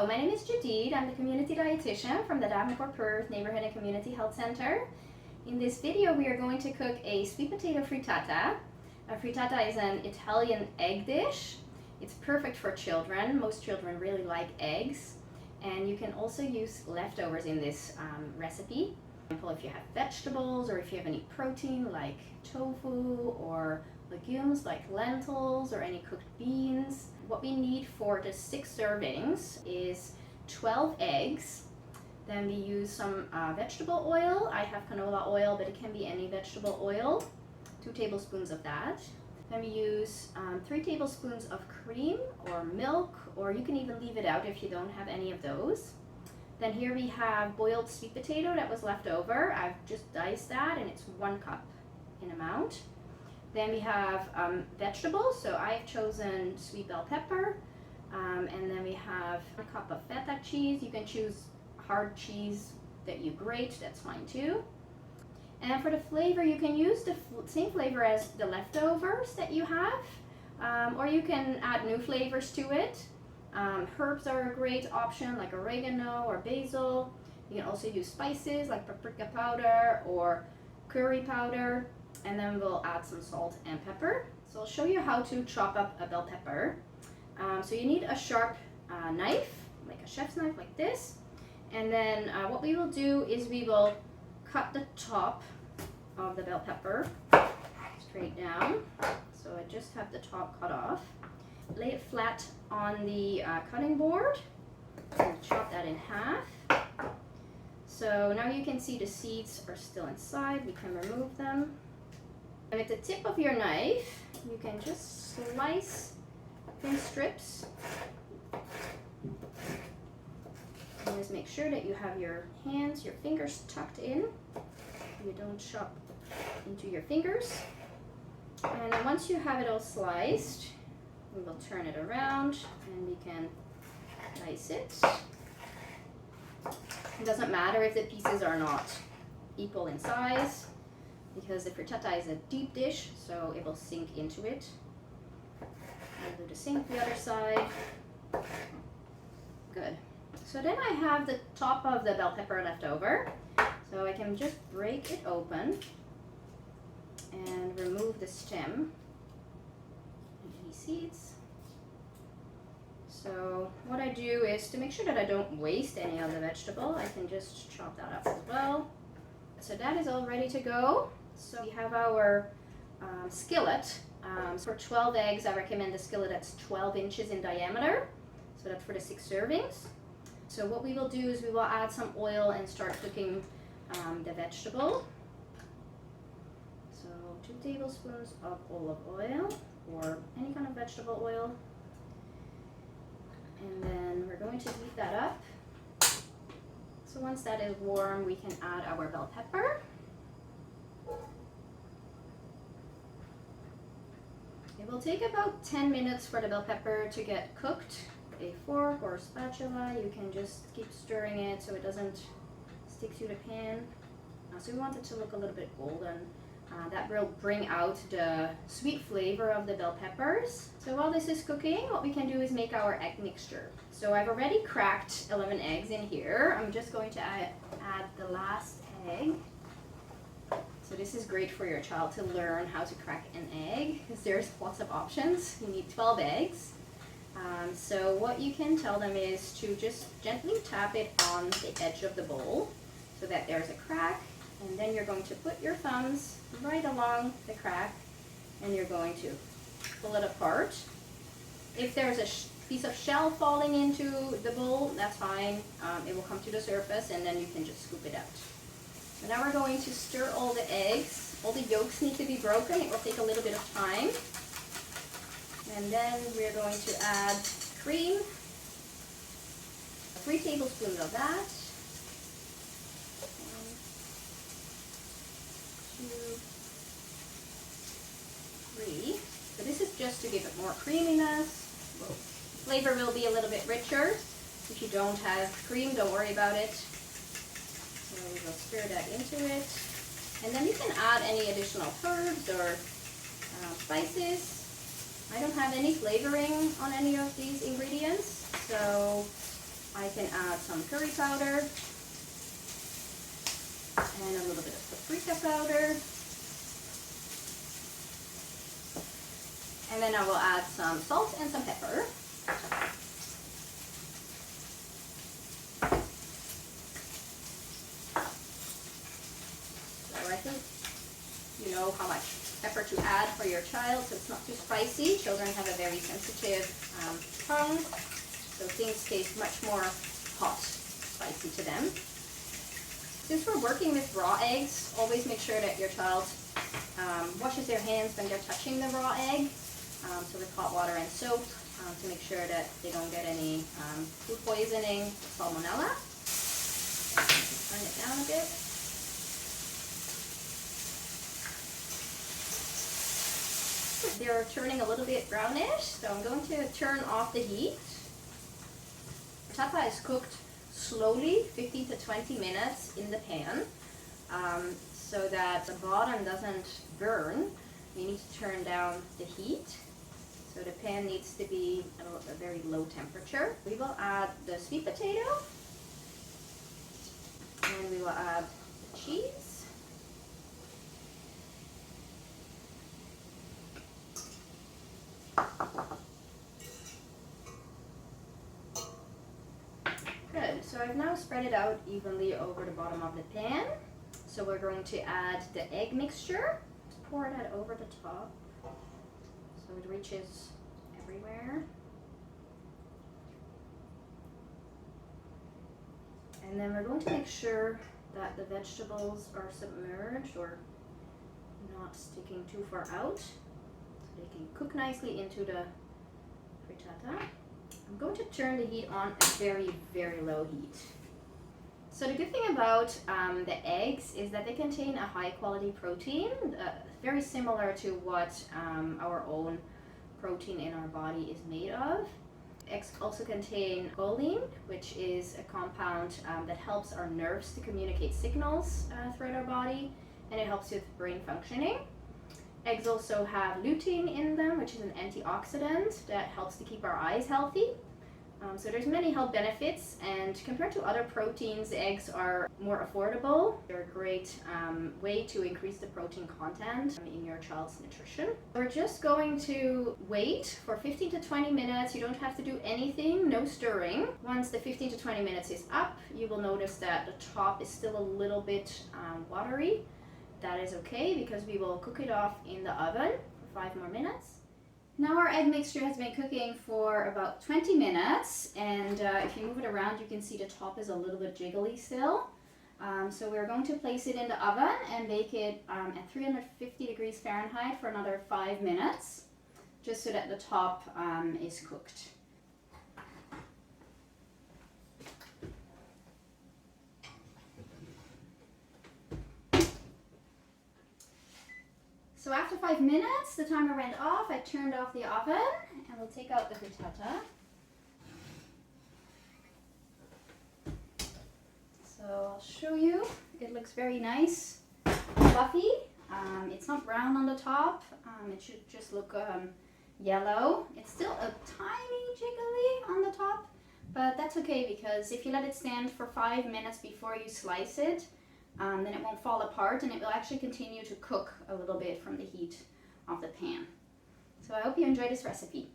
Hello, my name is Jedid. I'm the Community Dietitian from the Davenport Perth Neighborhood and Community Health Center. In this video, we are going to cook a sweet potato frittata. A frittata is an Italian egg dish. It's perfect for children. Most children really like eggs. And you can also use leftovers in this recipe. For example, if you have vegetables or if you have any protein like tofu or legumes like lentils or any cooked beans. What we need for the 6 servings is 12 eggs. Then we use some vegetable oil. I have canola oil, but it can be any vegetable oil. 2 tablespoons of that. Then we use 3 tablespoons of cream or milk, or you can even leave it out if you don't have any of those. Then here we have boiled sweet potato that was left over. I've just diced that and it's 1 cup in amount. Then we have vegetables, so I've chosen sweet bell pepper, and then we have 1 cup of feta cheese. You can choose hard cheese that you grate, that's fine too. And for the flavor, you can use the same flavor as the leftovers that you have, or you can add new flavors to it. Herbs are a great option, like oregano or basil. You can also use spices like paprika powder or curry powder. And then we'll add some salt and pepper. So I'll show you how to chop up a bell pepper. So you need a sharp knife, like a chef's knife like this. And then what we will do is we will cut the top of the bell pepper straight down. So I just have the top cut off. Lay it flat on the cutting board and chop that in half. So now you can see the seeds are still inside. We can remove them. And with the tip of your knife, you can just slice thin strips. And just make sure that you have your hands, your fingers tucked in. You don't chop into your fingers. And then once you have it all sliced, we will turn it around and we can dice it. It doesn't matter if the pieces are not equal in size, because the frittata is a deep dish, so it will sink into it. I'll do the same with the other side. Good. So then I have the top of the bell pepper left over, so I can just break it open and remove the stem and any seeds. So what I do is, to make sure that I don't waste any of the vegetable, I can just chop that up as well. So that is all ready to go. So we have our skillet. For 12 eggs, I recommend a skillet that's 12 inches in diameter. So that's for the 6 servings. So what we will do is we will add some oil and start cooking the vegetable. So 2 tablespoons of olive oil or any kind of vegetable oil. And then we're going to heat that up. So once that is warm, we can add our bell pepper. It will take about 10 minutes for the bell pepper to get cooked. A fork or a spatula, you can just keep stirring it so it doesn't stick to the pan. So we want it to look a little bit golden. That will bring out the sweet flavor of the bell peppers. So while this is cooking, what we can do is make our egg mixture. So I've already cracked 11 eggs in here. I'm just going to add the last egg. So this is great for your child to learn how to crack an egg, because there's lots of options. You need 12 eggs. So what you can tell them is to just gently tap it on the edge of the bowl so that there's a crack. And then you're going to put your thumbs right along the crack and you're going to pull it apart. If there's a piece of shell falling into the bowl, that's fine. It will come to the surface and then you can just scoop it out. So now we're going to stir all the eggs. All the yolks need to be broken. It will take a little bit of time. And then we're going to add cream. 3 tablespoons of that. 1, 2, 3. So this is just to give it more creaminess. Flavor will be a little bit richer. If you don't have cream, don't worry about it. So we will stir that into it. And then you can add any additional herbs or spices. I don't have any flavoring on any of these ingredients, so I add some curry powder and a little bit of paprika powder. And then I will add some salt and some pepper. So I think you know how much pepper to add for your child, so it's not too spicy. Children have a very sensitive tongue, so things taste much more hot, spicy to them. Since we're working with raw eggs, always make sure that your child washes their hands when they're touching the raw egg, so with hot water and soap, to make sure that they don't get any food poisoning, salmonella. Turn it down a bit. They're turning a little bit brownish, so I'm going to turn off the heat. Frittata is cooked slowly, 15 to 20 minutes in the pan, so that the bottom doesn't burn. You need to turn down the heat. So the pan needs to be at a very low temperature. We will add the sweet potato, and we will add the cheese. Good, so I've now spread it out evenly over the bottom of the pan. So we're going to add the egg mixture. Just pour that over the top so it reaches everywhere. And then we're going to make sure that the vegetables are submerged or not sticking too far out, so they can cook nicely into the frittata. I'm going to turn the heat on at very, very low heat. So the good thing about the eggs is that they contain a high quality protein, very similar to what our own protein in our body is made of. Eggs also contain choline, which is a compound that helps our nerves to communicate signals throughout our body, and it helps with brain functioning. Eggs also have lutein in them, which is an antioxidant that helps to keep our eyes healthy. So there's many health benefits, and compared to other proteins, eggs are more affordable. They're a great way to increase the protein content in your child's nutrition. We're just going to wait for 15 to 20 minutes. You don't have to do anything, no stirring. Once the 15 to 20 minutes is up, you will notice that the top is still a little bit watery. That is okay, because we will cook it off in the oven for 5 more minutes. Now our egg mixture has been cooking for about 20 minutes, and if you move it around, you can see the top is a little bit jiggly still. So we're going to place it in the oven and bake it at 350 degrees Fahrenheit for another 5 minutes, just so that the top is cooked. So after 5 minutes, the timer went off. I turned off the oven, and we'll take out the frittata. So I'll show you. It looks very nice, fluffy. It's not brown on the top. It should just look yellow. It's still a tiny jiggly on the top, but that's okay, because if you let it stand for 5 minutes before you slice it, then it won't fall apart, and it will actually continue to cook a little bit from the heat of the pan. So I hope you enjoy this recipe.